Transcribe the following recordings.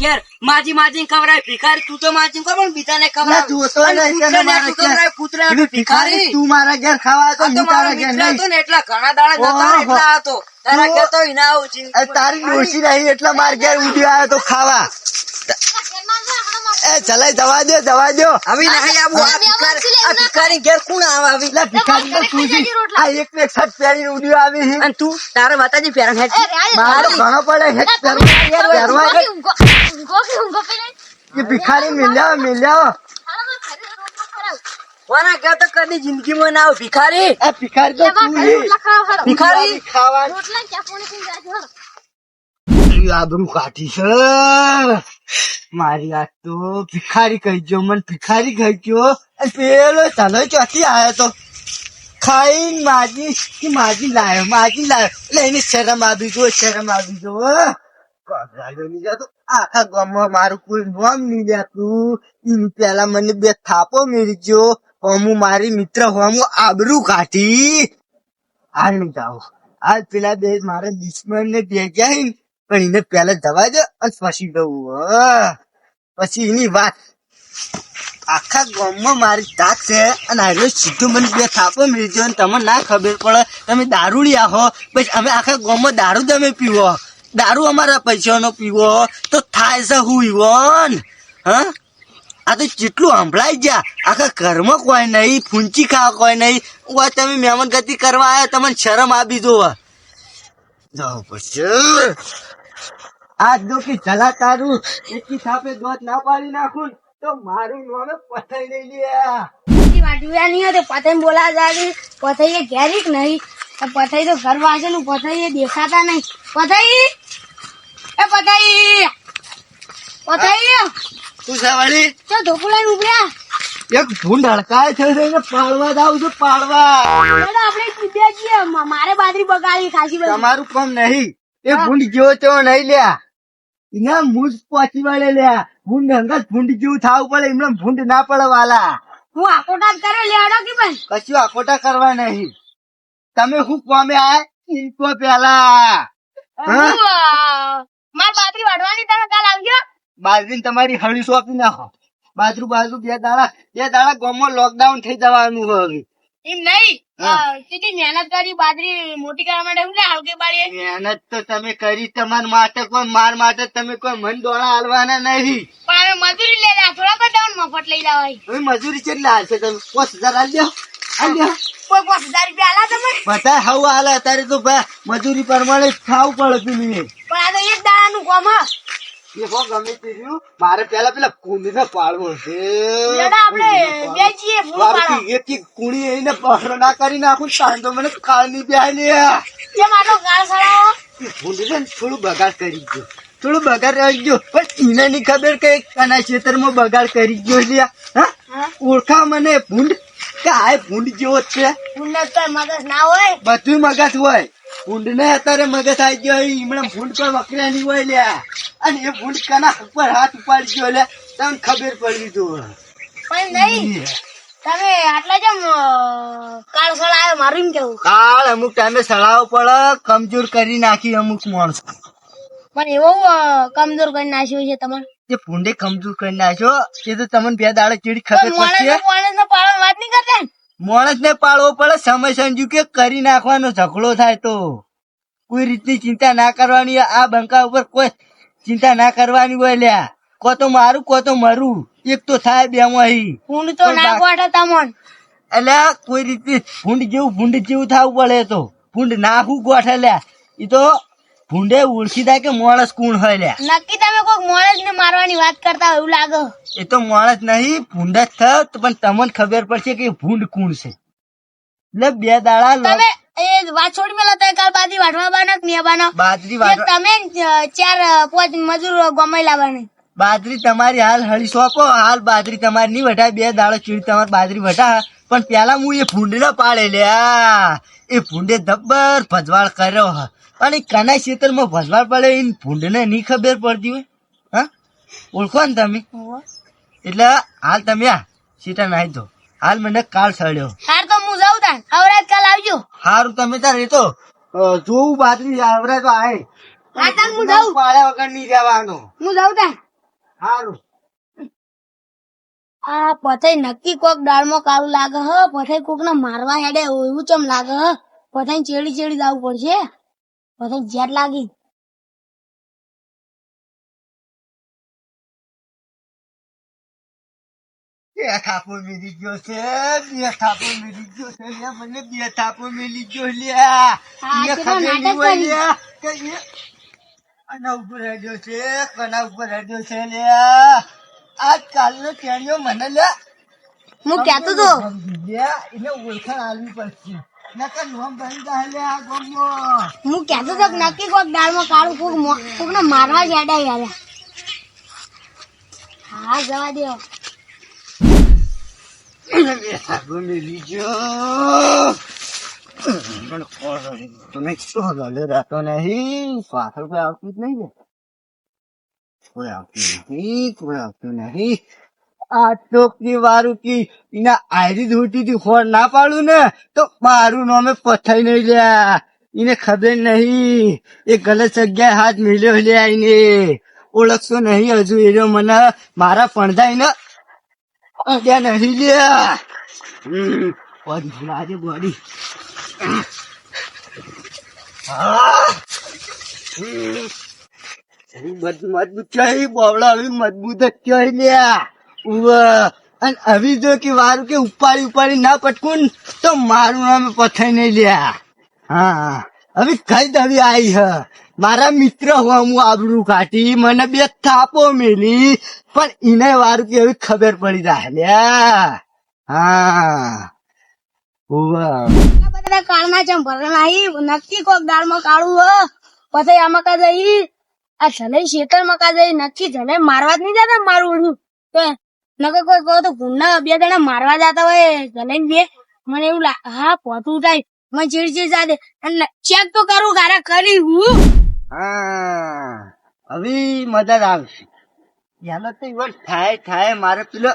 ઘેર માજી માજી ખવડાય ભિખારી. તું તો માજી ખબર ને બીજાને ખવડાવ. તું તો નહીં કે મારા ઘેર. કૂતરા ભિખારી તું મારા ઘેર ખાવા તો હું તારા ઘેર મિત્ર નહીં. હતો ને એટલા ઘણા દાડા જતા ને એટલા હતો. તારા ઘેર તો ઈ ના આવું છે. તારી ડોશી રહી એટલે મારા ઘેર ઉડી આવ્યો તો ખાવા. એ ચલાય જવા દો હવે નહીં આવું. આ ભિખારી ઘેર કોણ આવે હવે? એટલે ભિખારી તો તું જી. આ એક ને એક શર્ટ પહેરીને ઉડી આવી છે. અને તું તારે માતાજી પહેરા હેઠ મારો ઘણો પડે હેઠ પહેરવા એ ભિખારી મિલ્યાવો કોના ઘેર તો કદી જિંદગીમાં ના આવું ભિખારી. આ ભિખારી તો તું છે. ભિખારી ખાવાનું આબરૂ કાઢી છે મારી. આ તો ભિખારી કહી ગયો, મને ભિખારી કહી ગયો. અને પેલો ચાલો ચોથી આવ્યો તો ખાઈ માજી લાયો એટલે એને શરમ આવી ગયો. આખા ગામમાં મારું કોઈ નામ નહીં લેતું. એની પેલા મને બે થાપો મેળી ગયો. હું મારી મિત્ર હું આબરૂ કાઢી. હાલ નહીં જાઓ. આજ પેલા બે મારા દુશ્મન ને ભેગ્યા પણ એને પેલા જવા દો અને પછી દઉં. પછી એની વાત આખા ગામમાં મારી તાક છે. અને આજે સીધું મને બે થાપો મળી ગયો. અને તમને ના ખબર પડે, તમે દારૂડિયા હો. પછી અમે આખા ગામમાં દારૂ તમે પીવો, દારૂ અમારા પૈસાનો પીવો તો થાય છે હું ઈવન. હા આ તો જેટલું સંભળાઈ ગયા. આખા ઘરમાં કોઈ નહીં, ફૂંચી ખાવા કોઈ નહીં. તમે મહેમાન ગતિ કરવા આવ્યા, તમને શરમ આપી દો. જાઓ પછી આ દોકી ચલા તારું એકી થાપે દોત ના પાડી નાખું તો મારું નામે પથાઈ લઈ લે. પથાઈ બોલા જાય પથાઈ ઘેરી નહીં. પથાઈ તો ઘર વાંચે નું પથાઈ દેખાતા નહીં. પથાઈ તું છે વળી તો ધોકું લઈને ઉભ્યા. એક ભૂંડ હડકાય છે એને પાડવા જાઉં છું. પાડવા આપણે કીધા છીએ મારે બાજરી બગાડી ખાસી બધી. તમારું કામ નહીં. એ ભૂંડ જેવો તેવો નહીં લ્યા. એના મૂજ પહોંચી વળે લ્યા. ભૂંડ અંગત ભૂંડ જેવું થાવું પડે. એમને ભૂંડ ના પડે વાલા. હું આકોટા કરે લેડો કે ભાઈ કશું આખોટા કરવા નહીં. તમે શું પામે આય ઇન્કો પેલા માર બાજરી વાઢવાની તમે કાલ આવજો. બાજરી તમારી હળી સોંપી નાખો. બાજુ બે દાડા ગામમાં લોકડાઉન થઈ જવાનું હવે. એમ નહીં કેટલી મહેનત કરી બાજરી મોટી કરવા માટે શું લે હળગે બાળી. મહેનત તો તમે કરી તમારા માટે, કોઈ માર માટે તમે કોઈ મન દોડા હાલવાના નહીં. પણ હવે મજૂરી લે થોડા બધા મફત લઈ જવાય. હવે મજૂરી કેટલી હાલશે તમે? 5000 હાલ દો. કોઈ 5000 રૂપિયા આલા તમે? બધા હવ હાલે અત્યારે તો ભાઈ મજૂરી પ્રમાણે ખાવું પડે પેલું. પણ આ તો એક દાડાનું કામ હ. એ હો ગમે તે રહ્યું. મારે પેલા કુંડી ને પાડવો છે. આપણે બેજીએ ફૂલ પાડો. એક કુણી એને બહાર ના કરી નાખું તાંડો મને કાળ ની બેહાલી. કેમ આટલો ગાળ સડાવો? ભૂંડી ને થોડું બગાડ કરી ગયો, થોડું બગાડ રહી ગયો. પણ એને ની ખબર કે આના ખેતરમાં બગાડ કરી ગયો લ્યા. હા ઓળખા મને ભૂંડ કે આ ભૂંડ જેવો જ છે. ભૂંડ તો મગજ ના હોય. બધું મગજ હોય. ભૂંડ ને અત્યારે મગજ આવી ગયો. હમણાં ભૂંડ પર વકરા ની હોય લ્યા. અને એ ભૂંડ કના ઉપર હાથ ઉપાડી ગયો લે તમને ખબર પડી દો. પણ નહીં તમે આટલા જેમ કાળ સડાયો મારું એમ કેવું. કાળ અમુક ટાઈમે સડાવો પડે. કમજોર કરી નાખી અમુક માણસ. પણ એવો કમજોર કરી નાખ્યો છે તમારે. જે ભૂંડે કમજોર કરી નાખ્યો એ તો તમને બે દાડે ચીડી ખબર પડશે. માણસ ને પાડવાની વાત નહીં કરતા. માણસ ને પાડવો પડે. સમય સંજુ કે કરી નાખવાનો ઝઘડો થાય તો કોઈ રીતની ચિંતા ના કરવાની. આ બંકા ઉપર કોઈ ચિંતા ના કરવાની હોય લ્યા. કો તો મારું કો તો મરું, એક તો થાય બે માં. ભૂંડ તો ના ગોઠે તમોન. એટલે કોઈ રીતે ભૂંડ જેવું થવું પડે. તો ભૂંડ ના હું ગોઠે લ્યા. એ તો ભૂંડે ઓળખી જાય કે માણસ કોણ હોય લ્યા. નક્કી તમે કોઈક માણસ ને મારવાની વાત કરતા હોય એવું લાગે. એ તો માણસ નહીં ભૂંડ જ થયો. પણ તમને ખબર પડશે કે ભૂંડ કોણ છે. એટલે બે દાડા તમે એ વાત છોડી મેલા તમે કાલ બાજરી વાઢવા બાનો કે નહીં બાનો? બાજરી વાઢવા તમે 4-5 મજૂર ગમાઈ લાવવાની. બાજરી તમારી હાલ હળી સોંપો. હાલ બાજરી તમારી નહીં વઢાય. બે દાડો ચીડી તમારી બાજરી વઢા. પણ પેલા હું એ ભૂંડ ના પાડે લ્યા. એ ભૂંડે જબ્બર ભજવાળ કર્યો. અને કના ક્ષેત્રમાં ભજવાળ પડે એ ભૂંડ ને નહીં ખબર પડતી હોય. હા ઓળખો ને તમે. એટલે હાલ તમે સીટા નાહી દો. હાલ મને કાળ સડ્યો. હાર તો હું જાઉં તા અવરાજ કાલ આવજો. હારું તમે તાર એ તો જોવું બાજરી આવડે તો આય. હા તાર હું જાઉં. પાડ્યા વગર નહીં રહેવાનો. હું જાઉં તા. સારું. આ પથાઈ નક્કી કોક દાળમાં કાળું લાગે હ. પથાઈ કોક ને મારવા હેડે એવું ચમ લાગે હ. પથાઈ ચેડી ચેડી જવું પડશે. પથાઈ ઝેર લાગી. બે થાપો મેલી ગયો છે, બે થાપો મેલી ગયો છે લ્યા, મને બે થાપો મેલી ગયો લ્યા. હા, એને તે તો ખબર નાટક નહીં હોય કરી. લ્યા કે આના ઉપર હેડ્યો છે, કોના ઉપર હેડ્યો છે લ્યા. આજકાલનો ટેણીઓ મને લ્યા હું કહેતો તો લ્યા, એને ઓળખાણ આલવી પડશે. નકર નોમ ભરી જાય લ્યા આ ગામમાં. હું કહેતો તો કે નક્કી કોક દાળમાં કાળું કોક ને મારવા જ હેડે યાર. હા જવા દો. એને બે થાપો મેલી ગયો. પણ તમે શું ગલે રહેતો નહીં, પાછળ કોઈ આવતું જ નહીં ને, કોઈ આવતું નહીં, કોઈ આવતું નહીં. આ ટોકની વારું કી એના આયરી ધોતી થી ખોર ના પાડું ને તો મારું નામે પથાઈ નહીં લ્યા. એને ખબર નહીં એ ગલત જગ્યાએ હાથ મેલ્યો લ્યા. એને ઓળખતો નહીં હજુ એ મને મારા ફણધાઈ ને અડ્યા નહીં લ્યા. બોડી ભૂલાજે બોડી. મજબૂત છે બોવડા, આવી મજબૂત જ છે લ્યા. અને આવી જો કે વારું કે ઉપાડી ના પટકું તો મારું નામ પથાઈ નહીં લ્યા. હા હવે કઈ દવી આવી હ મારા મિત્ર હું આબરૂ કાઢી મને બે થાપો મેલી પણ એને વારું કે હવે ખબર પડી જાય લ્યા. હા બધા કાળના ચમ ભરવા નહીં. નક્કી કોક દાળમાં કાળું હ. પછી આમાં કા જઈ આ જલે શેતર માં કા જઈ નક્કી જલે મારવા જ નહીં જતા મારું ઓળું તો નકર કોઈ કહો તો ભૂંડા બે જણા મારવા જતા હોય જલે બે મને એવું લાગે હા પોતું થાય મને ચીડચીડ જાદે અને ચેક તો કરું ગારા કરી હું. હા હવે મદદ આવશે. યાર તો ઇવન થાય મારે પેલો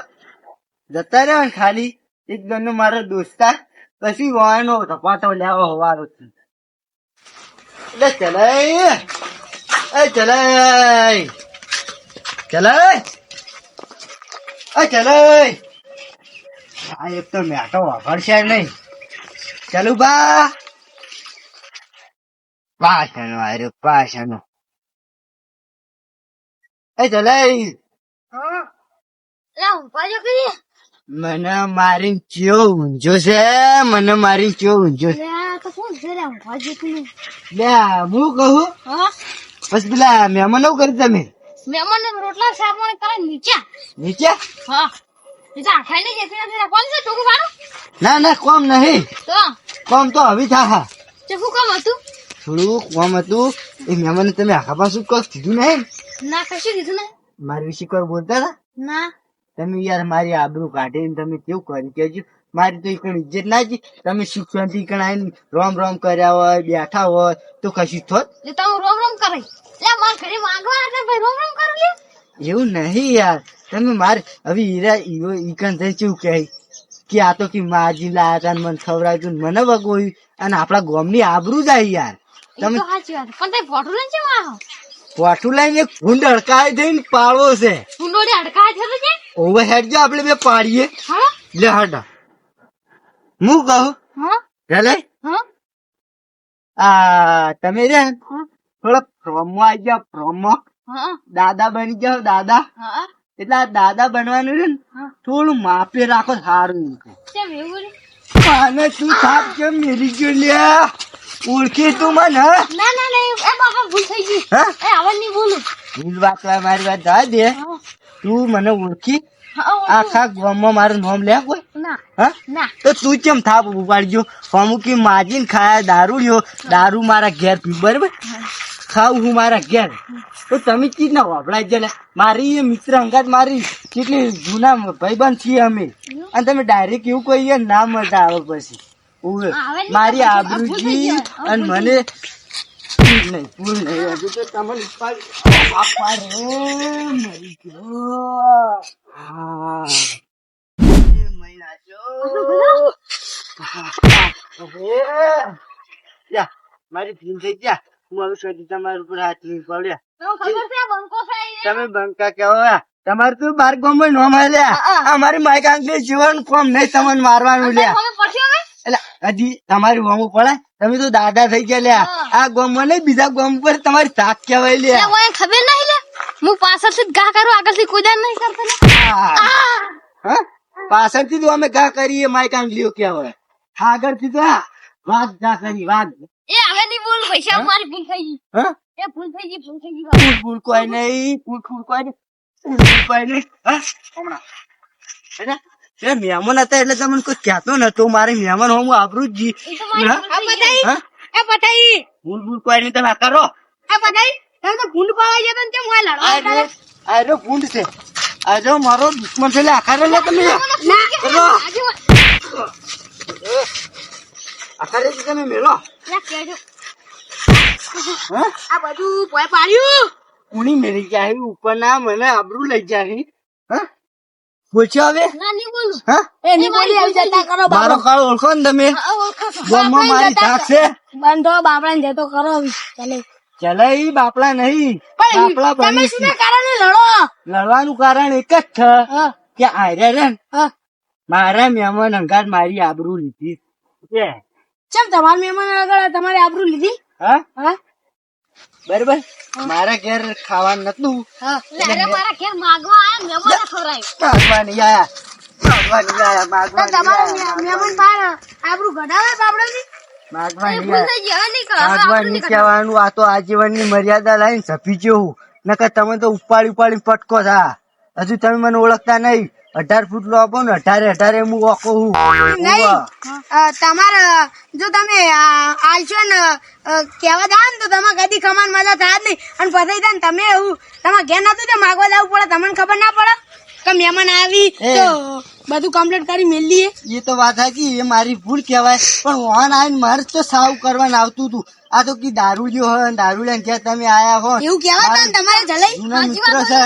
જતા રહ્યો ને ખાલી એક જણનો મારો દોસ્તાર પછી વાયનો ધપાટો લેવો હોવાનો છે. એટલે ચલાય આ એક તો મેટો વગડશે નહીં. ચાલુ પાછાનો આવ્યો પાછાનો. ચલાય મને મારી ચિયો ઊંઝો છે, મને મારી ચિયો ઊંઝો છે. લે હું કહું બસ પેલા મહેમાન કરી તમે મહેમાન રોટલા શાક મને કરે નીચે. હા ખાઈ લઈ જશે કોણ છે ચોખ્ખું વાળું ના કોમ નહીં, તો કોમ તો હવે થા. ચોખ્ખું કામ હતું થોડું કોમ હતું એ મહેમાન તમે આખા પાછું કઈ કીધું નહીં. ના કશું કીધું ને મારી વિશે કોઈ બોલતા હતા ના તમે યાર મારી આબરૂ કાઢીને તમે કેવું કરી કેજો. મારી તો એકણ ઇજ્જત ના જી. તમે સુખ શાંતિ એકણ આવીને રોમ કર્યા હોય બેઠા હોય તો કશું થોત. એટલે તમે રોમ કરે લે માર ઘરે માંગવા એટલે ભાઈ રોમ કરો લે એવું નહીં યાર. તમે મારે હવે હીરા ઈકણ થઈ કેવું કે આ તો કે માજી લાયા હતા મને ખવડાવ્યું મને વગોયું અને આપડા ગામની આબરૂ જાય યાર. તમે સાચી વાત પણ તે ફોટો લઈને કેમ આવો પોઠું લઈને એક ભૂંડ અડકાય થઈને પાડવો છે. ફૂંડોડી અડકાય છે તો છે ઓવર હેડ જો આપડે બે પાડીએ. હા લે હટા હું કહું હા ચાલે હા તમે રે થોડા પ્રોમો આવી ગયા. પ્રોમો હા દાદા બની જાઓ દાદા. હા એટલે આ દાદા બનવાનું છે ને થોડું માપે રાખો સારું. કેમ એવું અને તું સાપ કેમ મેરી ગયો લ્યા ઓળખી તું મને? ના ના ના એ બાપા ભૂલ થઈ ગઈ હા એ હવે નહીં બોલું ભૂલ વાકવા મારી વાત જા દે. તું મને ઓળખી આખા ગામમાં મારું નામ લે કોઈ? ના હા ના તો તું કેમ થાપ ઉપાડજો? અમુકી માજીને ખાયા દારૂ લ્યો દારૂ મારા ઘેર પી બરાબર ખાવું હું મારા ઘેર તો તમે ચીજ ના વાપરાય છે. મારી મિત્ર અંગાત મારી કેટલી જૂના ભાઈબંધ છીએ અમે અને તમે ડાયરેક્ટ એવું કહીએ ના મજા આવે પછી મારી આબરૂજી અને મને ભૂલ નહીં હજુ તો તમને મરી ગયો. હા મહિના જો મારી ફીલ થઈ ગયા. હું હવે શોધી તમારા ઉપર હાથ નહીં પડ્યા. ખબર છે બંકો છે તમે બંકા કેવો તમારે તો બાર ગામ નોમ લ્યા અમારી માઈક આંગળી જીવન કોમ નહીં તમને મારવાનું લ્યા તમે પડશે હવે એટલે હજી તમારી ગોમ પડે તમે તો દાદા થઈ ગયા લ્યા આ ગોમ માં નહીં બીજા ગોમ પર તમારી તાક કહેવાય લ્યા ઓય ખબર નહીં લે હું પાછળથી જ ઘા કરું આગળથી કોઈ દાન નહીં કરતો લે હા પાછળથી તો અમે ઘા કરીએ માઈક આંગળીઓ કહેવાય આગળથી તો વાઘ ઘા કરી વાઘ એ હવે નહીં બોલ પૈસા મારી ભૂલ થઈ ગઈ હા એ ભૂલ થઈ ગઈ ફૂલ કોઈ નહીં ફૂલ કોઈ નહીં ફૂલ કોઈ નહીં હા હમણાં હેને? એ મહેમાન હતા એટલે તમને કોઈ કહેતો નતો મારે મહેમાન હું આબરું જ જી હા? એ પતાઈ ફૂલ કોઈ નહીં તમે આ કરો એ પતાઈ તમે તો ભૂંડ પાવા જતો ને કેમ હોય લડવા આજો ભૂંડ છે આજો મારો દુશ્મન છે એટલે આખા લે તમે કરો. આખા રે તમે મેલો હા આ બધું પોય પાડ્યું ઉની મેરી જાય ઉપર ના મને આબરું લઈ જાય હા પૂછો હવે ના નહીં બોલું હા એ નહીં બોલી આવી જતા કરો મારો કાળ ઓળખો ને તમે ગામમાં મારી ધાક છે બંધો બાપડાને જતો કરો ચાલે ચલે ઈ બાપલા નહીં બાપલા તમે બની શું કારણે લડો લડવાનું કારણ એક જ છે હા કે આર્યા રે ને હા મારા મહેમાન અંગાત મારી આબરૂ લીધી છે ચમ તમારા મહેમાન આગળ તમારે આબરૂ લીધી હા હા બરોબર મારા ઘેર ખાવાનું નતું હા મારા ઘેર માગવા આયા મહેમાન ખવરાય માગવા નહીં આયા માગવા નહીં આયા માગવા નહીં તમારા આયા મહેમાન બાર આબરૂ ઘડાવે બાપડાની માગવા નહીં ભૂલ આયા થઈ ગઈ હવે નહીં માગવા નહીં કહેવાનું આ તો આજીવનની મર્યાદા લાઈને સફી જેવું નકર તમે તો ઉપાડી પટકો થા હજુ તમે મને ઓળખતા નહીં 18 ફૂટ લો આપો ને 18 હું ઓકો હું તમારે જો તમે આલશો ને કેવા જાવ ને તો તમારે કદી કમાન મજા થાય જ નહીં અને પછી થાય ને તમે એવું તમારે ઘેર નતું તો માગવા જવું પડે તમને ખબર ના પડે કે મહેમાન આવી તો બધું કમ્પ્લીટ કરી મેલીએ એ તો વાત સાચી એ મારી ભૂલ કહેવાય પણ વાહન આવીને મારે તો સાવ કરવાનું આવતું હતું આ તો કી દારૂડિયો હોય દારૂડિયા ક્યાં તમે આયા હો એવું કહેવાય ને તમારે જલાઈ જૂના મિત્રો છે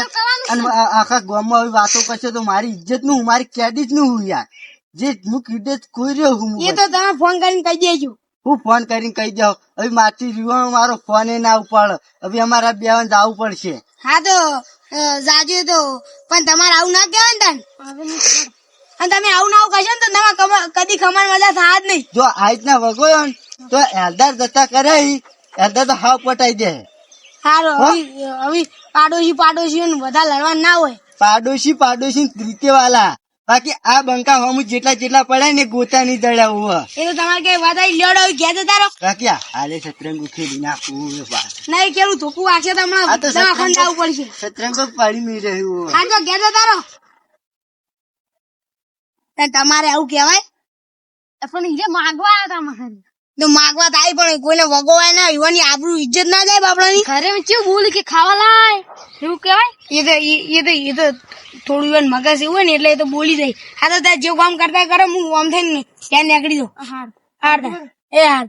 અને આખા ગામમાં આવી વાતો કરશે તો મારી ઇજ્જત નું મારી ક્રેડિટ નું હું યાર જે હું કીધે કોઈ રહ્યો હું એ તો તમે ફોન કરીને કહી દેજો હું ફોન કરીને કહી જાઉં હવે માથી રીવાનો મારો ફોન એ ના ઉપાડ હવે અમારા બે જવું પડશે હા તો જાજો તો પણ તમારે આવું ના કહેવાય ને અને તમે આવું ના આવું કહેશો ને તો તમે કદી ખમાન મજા થાય જ નહીં જો આ રીતના વગોયો ને તો એલદાર જતા કરે એલદાર તો હાવ પટાઈ દે સારું હવે પાડોશી બધા લડવા ના હોય પાડોશી ત્રીતે વાલા બાકી આ બંકા હોમ જેટલા પડ્યા ને ગોતા નહીં દડ્યા હોવા એ તો તમારે કઈ વાત લેડો ઘેર જતા રહો બાકી હાલે સતરંગ ખેડી નાખવું નહીં કેવું ધોકું વાગશે તો હમણાં દવાખાને જવું પડશે સતરંગ પાડી નહીં રહ્યું હા તો ઘેર જતા રહો તમારે આવું કેવાય પણ જે માગવા આવ્યા હતા તો માગવા થાય પણ કોઈને વગોવાય ના યુવાની આબરૂ ઇજ્જત ના જાય બાપડાની ઘરે કેવું બોલ કે ખાવા લાય એવું કેવાય એ તો થોડું એવું મગજ એવું હોય ને એટલે એ તો બોલી જાય હા તો જે કામ કરતા કરો હું આમ થઈને ત્યાં નીકળી દઉં હાર એ હાર